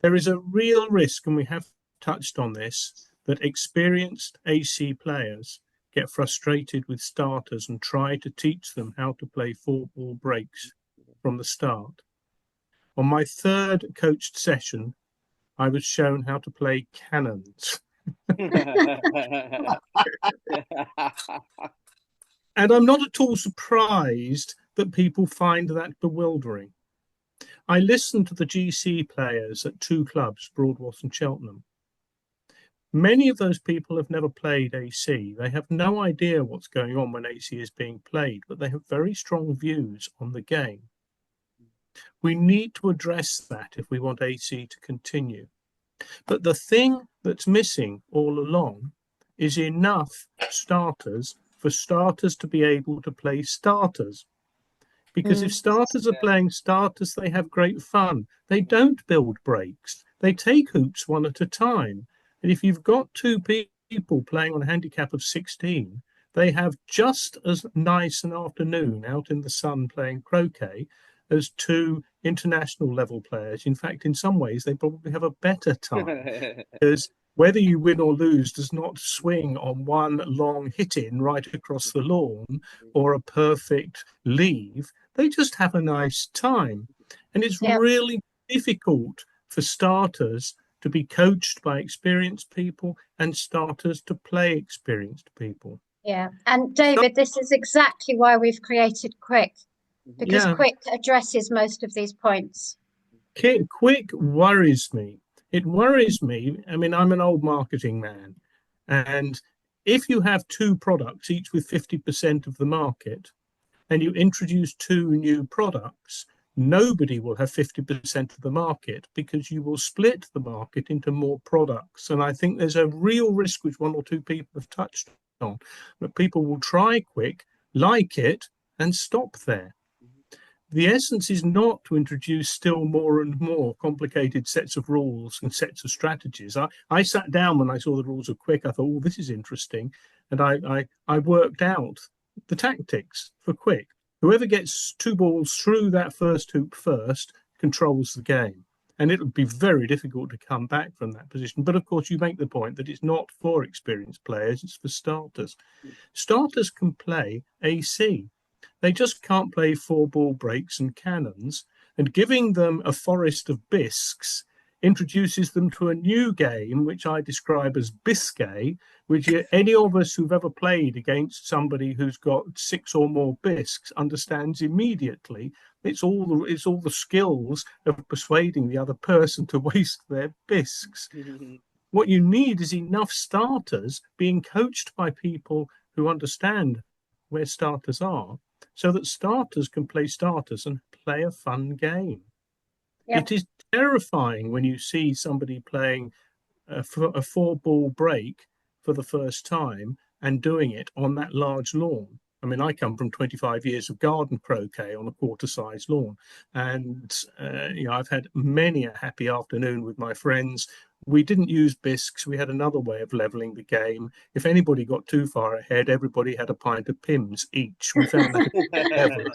There is a real risk, and we have touched on this, that experienced AC players get frustrated with starters and try to teach them how to play 4-ball breaks from the start. On my 3rd coached session, I was shown how to play cannons. And I'm not at all surprised that people find that bewildering. I listened to the GC players at 2 clubs, Broadwood and Cheltenham. Many of those people have never played AC. They have no idea what's going on when AC is being played, but they have very strong views on the game. We need to address that if we want AC to continue. But the thing that's missing all along is enough starters for starters to be able to play starters. Because if starters are playing starters, they have great fun. They don't build breaks. They take hoops one at a time. And if you've got 2 people playing on a handicap of 16, they have just as nice an afternoon out in the sun playing croquet as 2 international level players. In fact, in some ways, they probably have a better time because whether you win or lose does not swing on one long hit-in right across the lawn or a perfect leave. They just have a nice time. And it's Yep. really difficult for starters to be coached by experienced people and starters to play experienced people. Yeah. And David, this is exactly why we've created Quick, because Yeah. Quick addresses most of these points. Quick worries me. It worries me. I mean, I'm an old marketing man, and if you have two products, each with 50% of the market, and you introduce two new products, nobody will have 50% of the market because you will split the market into more products. And I think there's a real risk, which one or two people have touched on, that people will try Quick, like it, and stop there. The essence is not to introduce still more and more complicated sets of rules and sets of strategies. I sat down when I saw the rules of Quick. I thought, oh, this is interesting. And I worked out the tactics for Quick. Whoever gets two balls through that first hoop first controls the game. And it would be very difficult to come back from that position. But of course, you make the point that it's not for experienced players, it's for starters. Starters can play AC. They just can't play four ball breaks and cannons, and giving them a forest of bisques introduces them to a new game, which I describe as bisque, which any of us who've ever played against somebody who's got six or more bisques understands immediately. It's all the skills of persuading the other person to waste their bisques. What you need is enough starters being coached by people who understand where starters are, so that starters can play starters and play a fun game. Yep. It is terrifying when you see somebody playing a four-ball break for the first time and doing it on that large lawn. I mean, I come from 25 years of garden croquet on a quarter-size lawn, and I've had many a happy afternoon with my friends. We didn't use bisques. We had another way of leveling the game. If anybody got too far ahead, everybody had a pint of Pimm's each. We found that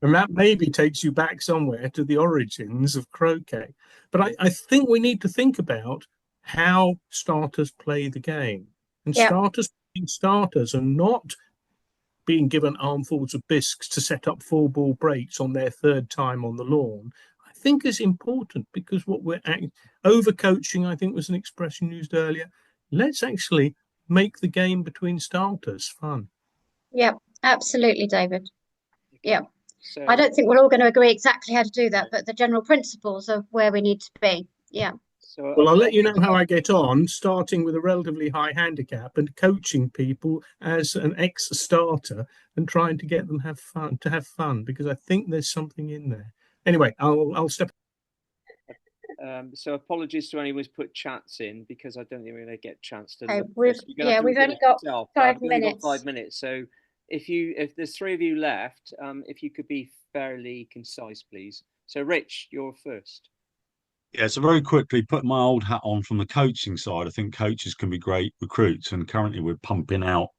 and that maybe takes you back somewhere to the origins of croquet. But I think we need to think about how starters play the game. And starters being starters and not being given armfuls of bisques to set up four ball breaks on their third time on the lawn, I think is important, because what we're overcoaching, I think was an expression used earlier. Let's actually make the game between starters fun. Yeah, absolutely, David. Yeah. So, I don't think we're all going to agree exactly how to do that, but the general principles of where we need to be. Yeah. So, well, I'll let you know how I get on, starting with a relatively high handicap and coaching people as an ex-starter and trying to get them have fun, because I think there's something in there. Anyway, I'll step. So apologies to anyone who's put chats in, because I don't think we're going to get a chance to. Okay, we've only got 5 minutes. 5 minutes. So if there's three of you left, if you could be fairly concise, please. So Rich, you're first. Yeah, so very quickly, put my old hat on from the coaching side. I think coaches can be great recruits, and currently we're pumping out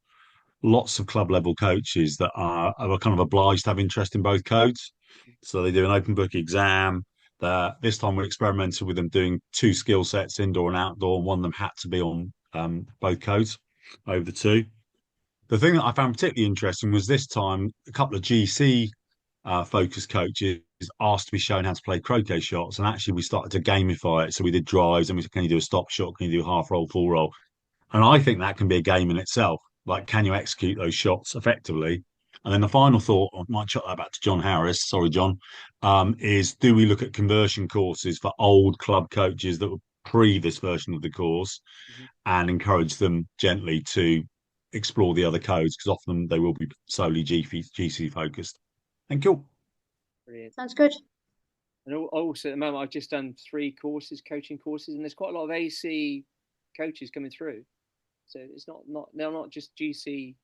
lots of club level coaches that are kind of obliged to have interest in both codes. So they do an open book exam. This time we're experimenting with them doing two skill sets, indoor and outdoor. One of them had to be on both codes over the two. The thing that I found particularly interesting was this time a couple of GC focused coaches asked to be shown how to play croquet shots, and actually we started to gamify it. So we did drives, and we said, can you do a stop shot? Can you do a half roll, full roll? And I think that can be a game in itself. Like, can you execute those shots effectively? And then the final thought, I might chuck that back to John Harris, sorry, John, is do we look at conversion courses for old club coaches that were pre this version of the course and encourage them gently to explore the other codes, because often they will be solely GC focused. Thank you. Brilliant. Sounds good. And also at the moment I've just done 3 courses, coaching courses, and there's quite a lot of AC coaches coming through. So it's they're not just GC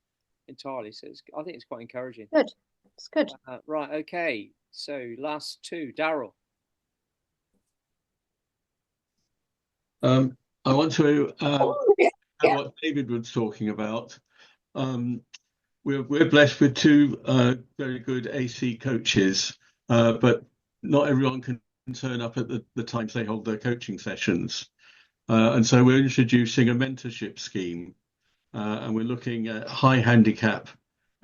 entirely. So I think it's quite encouraging. Good. It's good. Right. Okay. So last 2, Daryl. I want to what David was talking about. We're blessed with 2 very good AC coaches, but not everyone can turn up at the times they hold their coaching sessions. And so we're introducing a mentorship scheme, and we're looking at high handicap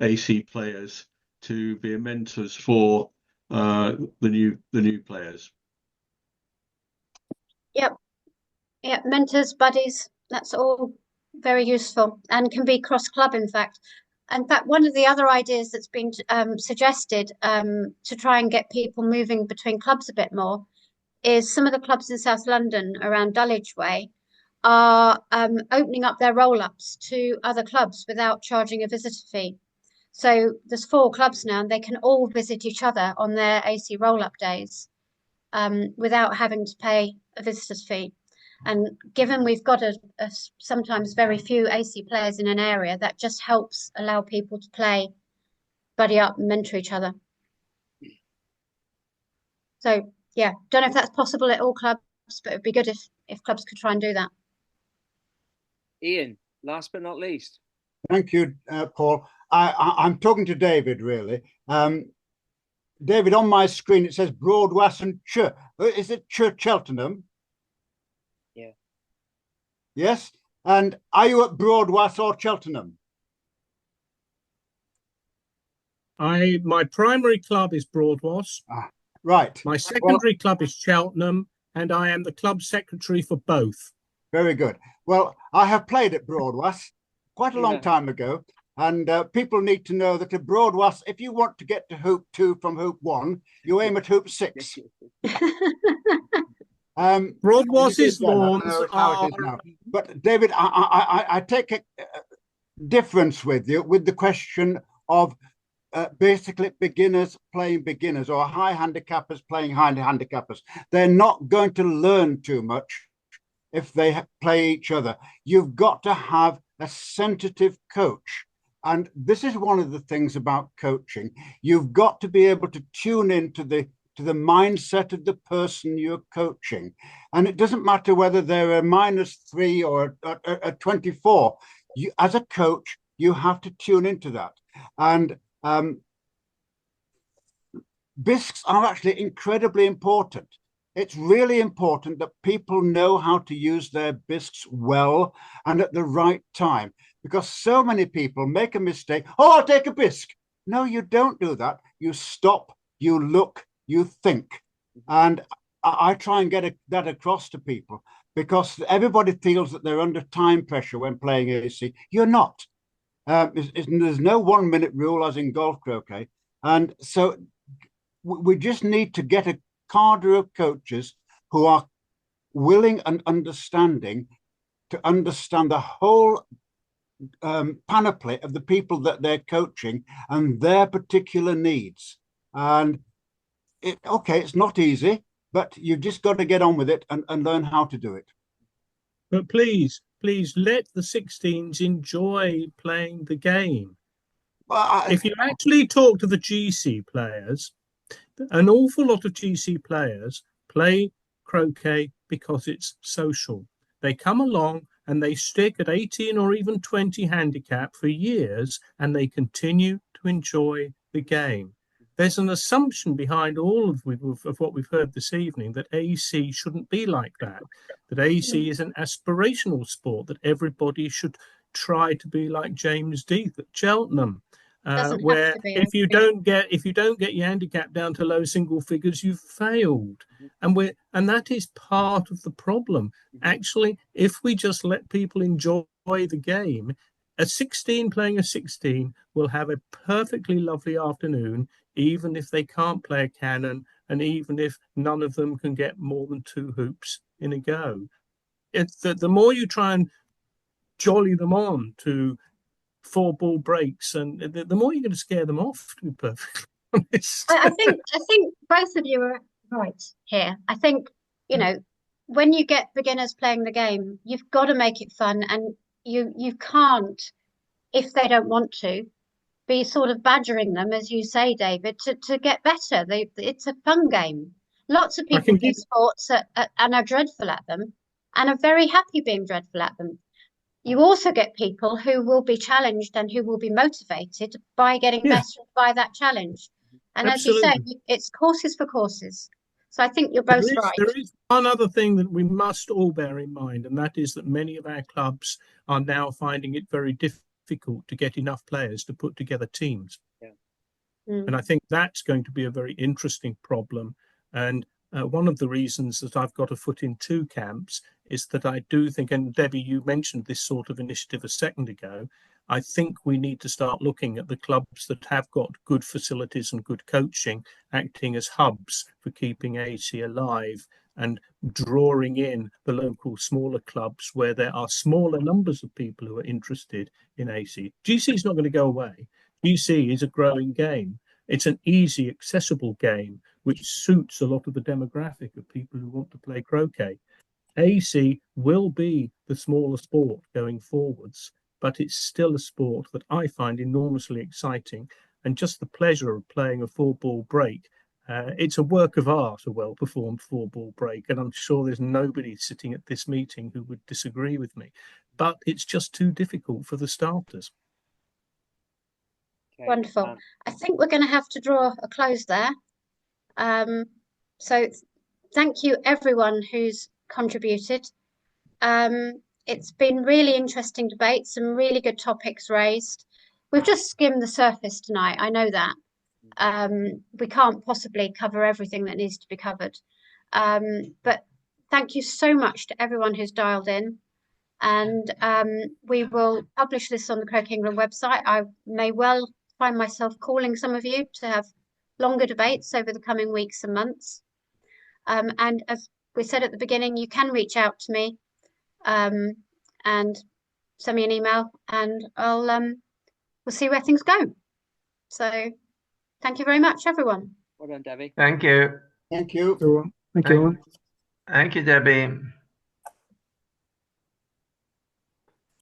AC players to be mentors for the new players. Yep. Yeah, mentors, buddies, that's all very useful and can be cross-club, in fact. In fact, one of the other ideas that's been suggested to try and get people moving between clubs a bit more is some of the clubs in South London around Dulwich Way are opening up their roll-ups to other clubs without charging a visitor fee. So there's 4 clubs now, and they can all visit each other on their AC roll-up days without having to pay a visitor's fee. And given we've got a sometimes very few AC players in an area, that just helps allow people to play, buddy up, and mentor each other. So yeah, don't know if that's possible at all clubs, but it'd be good if clubs could try and do that. Ian, last but not least. Thank you, Paul. I'm talking to David, really. David, on my screen it says Broadwas and Ch. Is it Cheltenham? Yeah. Yes. And are you at Broadwas or Cheltenham? My primary club is Broadwas. Right. My secondary club is Cheltenham, and I am the club secretary for both. Very good. Well, I have played at Broadwas quite a long time ago, and people need to know that at Broadwas, if you want to get to hoop 2 from hoop 1, you aim at hoop 6. Broadwas's lawns are... But David, I take a difference with you with the question of basically beginners playing beginners or high handicappers playing high handicappers. They're not going to learn too much if they play each other. You've got to have a sensitive coach. And this is one of the things about coaching. You've got to be able to tune into the mindset of the person you're coaching. And it doesn't matter whether they're a -3 or a 24. You, as a coach, you have to tune into that. And bisques are actually incredibly important. It's really important that people know how to use their bisques well and at the right time, because so many people make a mistake. Oh, I'll take a bisque. No, you don't do that. You stop, you look, you think. And I try and get that across to people, because everybody feels that they're under time pressure when playing AC. You're not. There's no 1 minute rule as in golf croquet. And so we just need to get a cadre of coaches who are willing and understanding to understand the whole panoply of the people that they're coaching and their particular needs. And it's not easy, but you've just got to get on with it and learn how to do it. But please let the 16s enjoy playing the game. If you actually talk to the GC players, an awful lot of GC players play croquet because it's social. They come along and they stick at 18 or even 20 handicap for years, and they continue to enjoy the game. There's an assumption behind all of what we've heard this evening that AC shouldn't be like that, that AC is an aspirational sport, that everybody should try to be like James Death at Cheltenham. Where if you don't get your handicap down to low single figures, you've failed, and that is part of the problem. Actually, if we just let people enjoy the game, a 16 playing a 16 will have a perfectly lovely afternoon, even if they can't play a cannon, and even if none of them can get more than 2 hoops in a go. It's the more you try and jolly them on to 4-ball breaks, and the more you're going to scare them off, to be perfectly honest. I think both of you are right here. I think, when you get beginners playing the game, you've got to make it fun, and you can't, if they don't want to, be sort of badgering them, as you say, David, to get better. It's a fun game. Lots of people play sports and are dreadful at them, and are very happy being dreadful at them. You also get people who will be challenged and who will be motivated by getting better by that challenge. And Absolutely. as you say, it's courses for courses. So I think you're both right. There is one other thing that we must all bear in mind, and that is that many of our clubs are now finding it very difficult to get enough players to put together teams. Yeah. And I think that's going to be a very interesting problem. And one of the reasons that I've got a foot in two camps is that I do think, and Debbie, you mentioned this sort of initiative a second ago, I think we need to start looking at the clubs that have got good facilities and good coaching, acting as hubs for keeping AC alive and drawing in the local smaller clubs where there are smaller numbers of people who are interested in AC. GC is not going to go away. GC is a growing game. It's an easy, accessible game, which suits a lot of the demographic of people who want to play croquet. AC will be the smaller sport going forwards, but it's still a sport that I find enormously exciting. And just the pleasure of playing a 4-ball break, it's a work of art, a well-performed 4-ball break. And I'm sure there's nobody sitting at this meeting who would disagree with me. But it's just too difficult for the starters. Okay, Wonderful. I think we're going to have to draw a close there. So thank you everyone who's contributed. It's been really interesting debate, some really good topics raised. We've just skimmed the surface tonight, I know that. We can't possibly cover everything that needs to be covered. But thank you so much to everyone who's dialed in. And we will publish this on the Croquet England website. I may well find myself calling some of you to have longer debates over the coming weeks and months. And as we said at the beginning, you can reach out to me and send me an email, and we'll see where things go. So thank you very much, everyone. Well done, Debbie. Thank you. Thank you. Thank you, everyone. Thank you, Debbie.